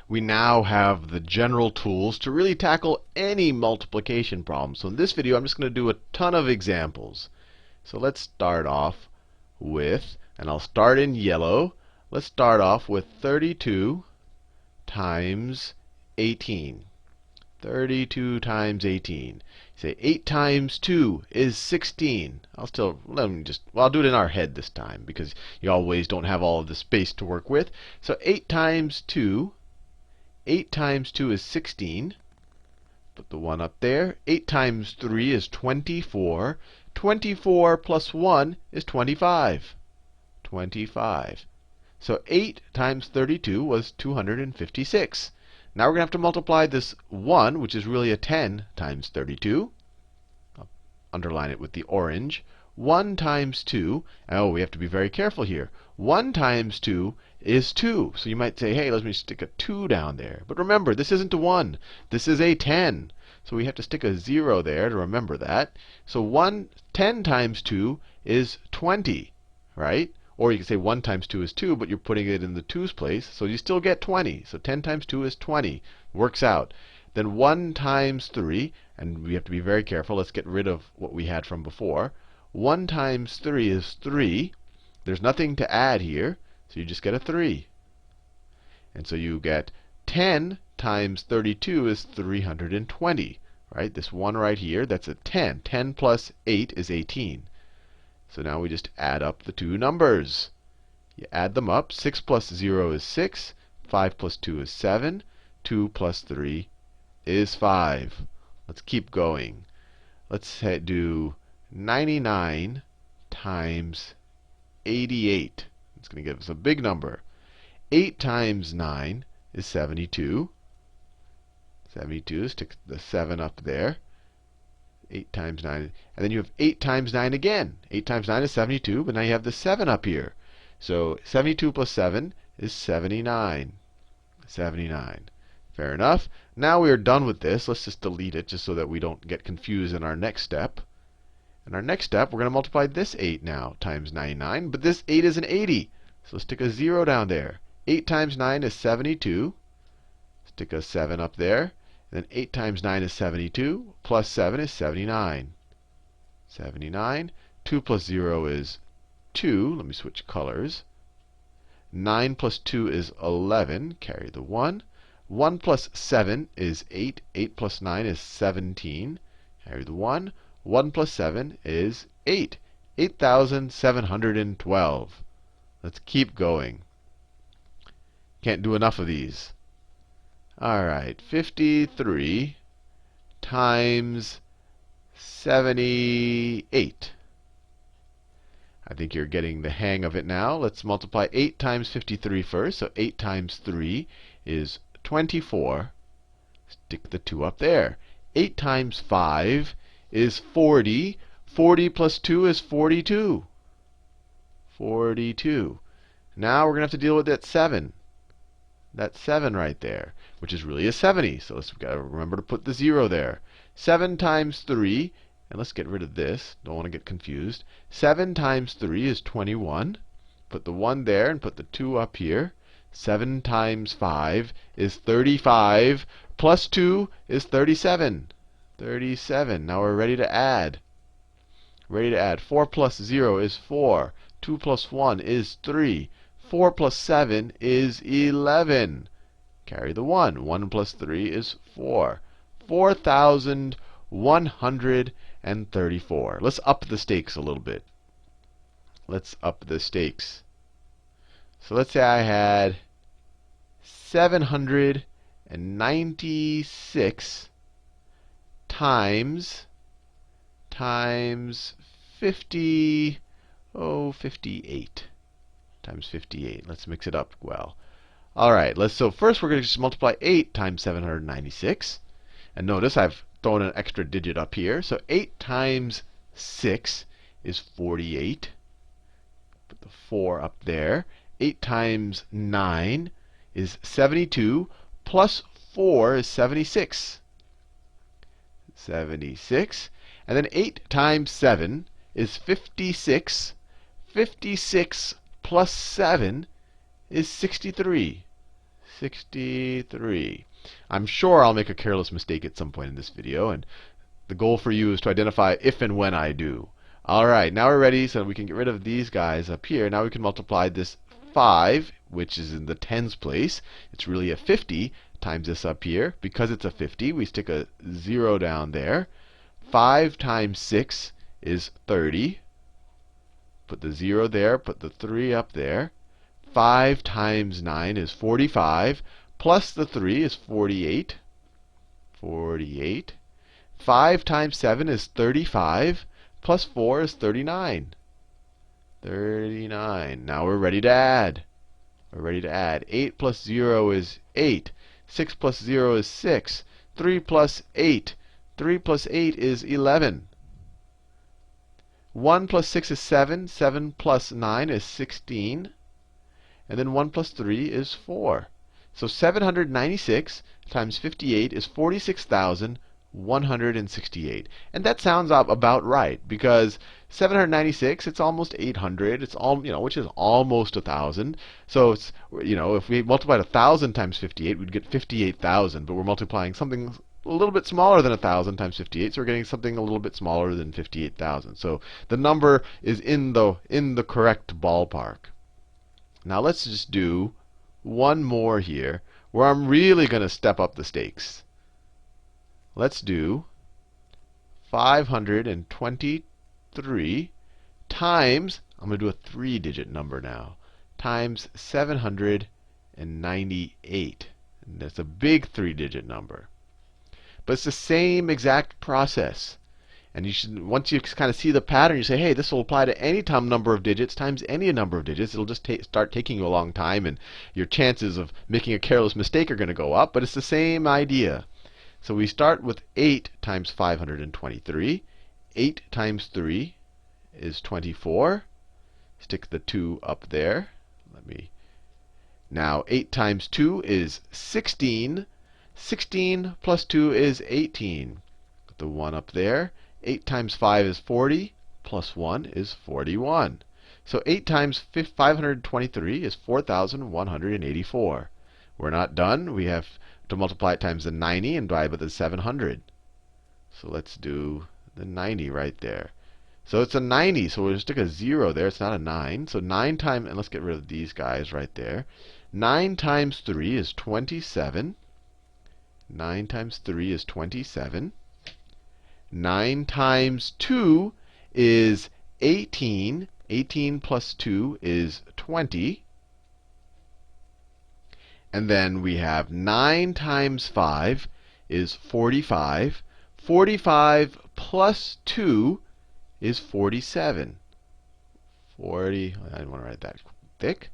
we now have the general tools to really tackle any multiplication problem. So in this video, I'm just going to do a ton of examples. So let's start off with, and I'll start in yellow. Let's start off with 32 times 18. 32 times 18. Say 8 times 2 is 16. I'll do it in our head this time because you always don't have all of the space to work with. So 8 times 2 is 16. Put the 1 up there. 8 times 3 is 24. 24 plus 1 is 25. 25. So 8 times 32 was 256. Now we're going to have to multiply this 1, which is really a 10, times 32. I'll underline it with the orange. 1 times 2. Oh, we have to be very careful here. 1 times 2 is 2. So you might say, hey, let me stick a 2 down there. But remember, this isn't a 1. This is a 10. So we have to stick a 0 there to remember that. So 10 times 2 is 20, right? Or you can say 1 times 2 is 2, but you're putting it in the 2's place. So you still get 20. So 10 times 2 is 20. Works out. Then 1 times 3, and we have to be very careful. Let's get rid of what we had from before. 1 times 3 is 3. There's nothing to add here, so you just get a 3. And so you get 10 times 32 is 320. Right? This 1 right here, that's a 10. 10 plus 8 is 18. So now we just add up the two numbers. You add them up. 6 plus 0 is 6. 5 plus 2 is 7. 2 plus 3 is 5. Let's keep going. Let's do 99 times 88. It's going to give us a big number. 8 times 9 is 72. 72, stick the 7 up there. 8 times 9. And then you have 8 times 9 again. 8 times 9 is 72, but now you have the 7 up here. So 72 plus 7 is 79. 79. Fair enough. Now we are done with this. Let's just delete it just so that we don't get confused in our next step. In our next step, we're going to multiply this 8 now times 99. But this 8 is an 80. So stick a 0 down there. 8 times 9 is 72. Stick a 7 up there. Then 8 times 9 is 72. Plus 7 is 79. 79. 2 plus 0 is 2. Let me switch colors. 9 plus 2 is 11. Carry the 1. 1 plus 7 is 8. 8 plus 9 is 17. Carry the 1. 1 plus 7 is 8. 8,712. Let's keep going. Can't do enough of these. All right, 53 times 78. I think you're getting the hang of it now. Let's multiply 8 times 53 first. So 8 times 3 is 24. Stick the 2 up there. 8 times 5 is 40. 40 plus 2 is 42. 42. Now we're going to have to deal with that 7. That 7 right there, which is really a 70. So we've got to remember to put the 0 there. 7 times 3, and let's get rid of this. Don't want to get confused. 7 times 3 is 21. Put the 1 there and put the 2 up here. 7 times 5 is 35. Plus 2 is 37. 37. Now we're ready to add. Ready to add. 4 plus 0 is 4. 2 plus 1 is 3. 4 plus 7 is 11. Carry the 1. 1 plus 3 is 4. 4,134. Let's up the stakes a little bit. Let's up the stakes. So let's say I had 796 times 58. Times 58. Let's mix it up well. All right, so first we're going to just multiply 8 times 796. And notice I've thrown an extra digit up here. So 8 times 6 is 48. Put the 4 up there. 8 times 9 is 72. Plus 4 is 76. 76. And then 8 times 7 is 56. 56 plus 7 is 63. 63. I'm sure I'll make a careless mistake at some point in this video, and the goal for you is to identify if and when I do. All right, now we're ready, so we can get rid of these guys up here. Now we can multiply this 5, which is in the tens place. It's really a 50, times this up here. Because it's a 50, we stick a 0 down there. 5 times 6 is 30. Put the 0 there, put the 3 up there. 5 times 9 is 45. Plus the 3 is 48. 48. 5 times 7 is 35. Plus 4 is 39. 39. Now we're ready to add. We're ready to add. 8 plus 0 is 8. 6 plus 0 is 6. 3 plus 8. 3 plus 8 is 11. 1 plus 6 is 7. 7 plus 9 is 16. And then 1 plus 3 is 4. So 796 times 58 is 46,168. And that sounds about right, because 796, it's almost 800. It's all, which is almost 1,000. So it's, if we multiplied 1,000 times 58, we'd get 58,000. But we're multiplying something a little bit smaller than 1,000 times 58, so we're getting something a little bit smaller than 58,000. So the number is in the correct ballpark. Now let's just do one more here, where I'm really going to step up the stakes. Let's do 523 times, I'm going to do a 3-digit number now, times 798. And that's a big 3-digit number. But it's the same exact process. And you should, once you kind of see the pattern, you say, hey, this will apply to any number of digits times any number of digits. It'll just start taking you a long time, and your chances of making a careless mistake are going to go up. But it's the same idea. So we start with 8 times 523. 8 times 3 is 24. Stick the 2 up there. Now 8 times 2 is 16. 16 plus 2 is 18. Put the 1 up there. 8 times 5 is 40. Plus 1 is 41. So 8 times 523 is 4,184. We're not done. We have to multiply it times the 90 and divide by the 700. So let's do the 90 right there. So it's a 90. So we'll stick a 0 there. It's not a 9. So 9 times, and let's get rid of these guys right there. 9 times 3 is 27. 9 times 3 is 27. 9 times 2 is 18. 18 plus 2 is 20. And then we have 9 times 5 is 45. 45 plus 2 is 47. I didn't want to write that thick.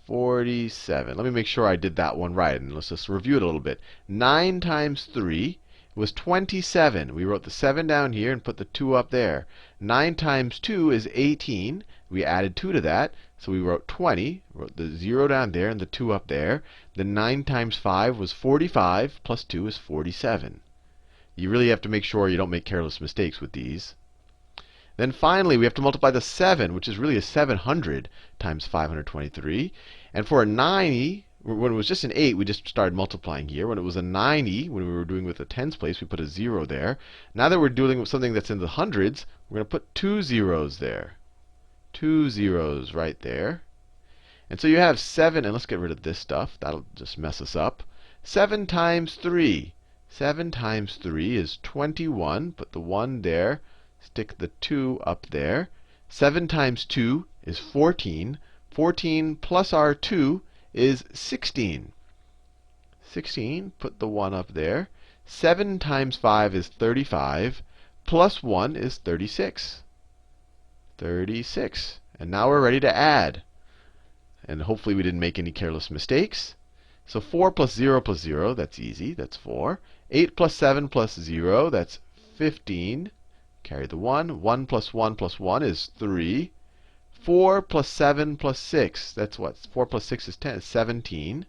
47. Let me make sure I did that one right, and let's just review it a little bit. 9 times 3 was 27. We wrote the 7 down here and put the 2 up there. 9 times 2 is 18. We added 2 to that, so we wrote 20. Wrote the 0 down there and the 2 up there. Then 9 times 5 was 45, plus 2 is 47. You really have to make sure you don't make careless mistakes with these. Then finally, we have to multiply the 7, which is really a 700 times 523. And for a 90, when it was just an 8, we just started multiplying here. When it was a 90, when we were doing with the tens place, we put a 0 there. Now that we're dealing with something that's in the hundreds, we're going to put 2 zeros there. 2 zeros right there. And so you have 7, and let's get rid of this stuff. That'll just mess us up. 7 times 3. 7 times 3 is 21. Put the 1 there. Stick the 2 up there. 7 times 2 is 14. 14 plus our 2 is 16. 16, put the 1 up there. 7 times 5 is 35. Plus 1 is 36. 36. And now we're ready to add. And hopefully we didn't make any careless mistakes. So 4 plus 0 plus 0, that's easy. That's 4. 8 plus 7 plus 0, that's 15. Carry the 1. 1 plus 1 plus 1 is 3. 4 plus 7 plus 6, that's what? 4 plus 6 is 10, 17.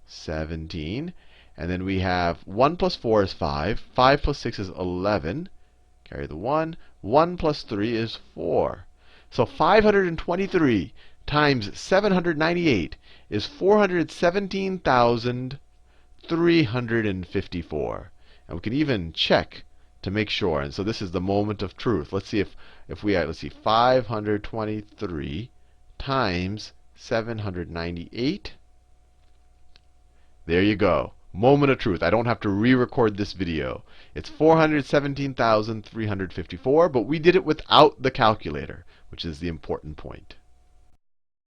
17. And then we have 1 plus 4 is 5. 5 plus 6 is 11. Carry the 1. 1 plus 3 is 4. So 523 times 798 is 417,354. And we can even check to make sure. And so this is the moment of truth. Let's see if we let's see, 523 times 798. There you go. Moment of truth. I don't have to re-record this video. It's 417,354, but we did it without the calculator, which is the important point.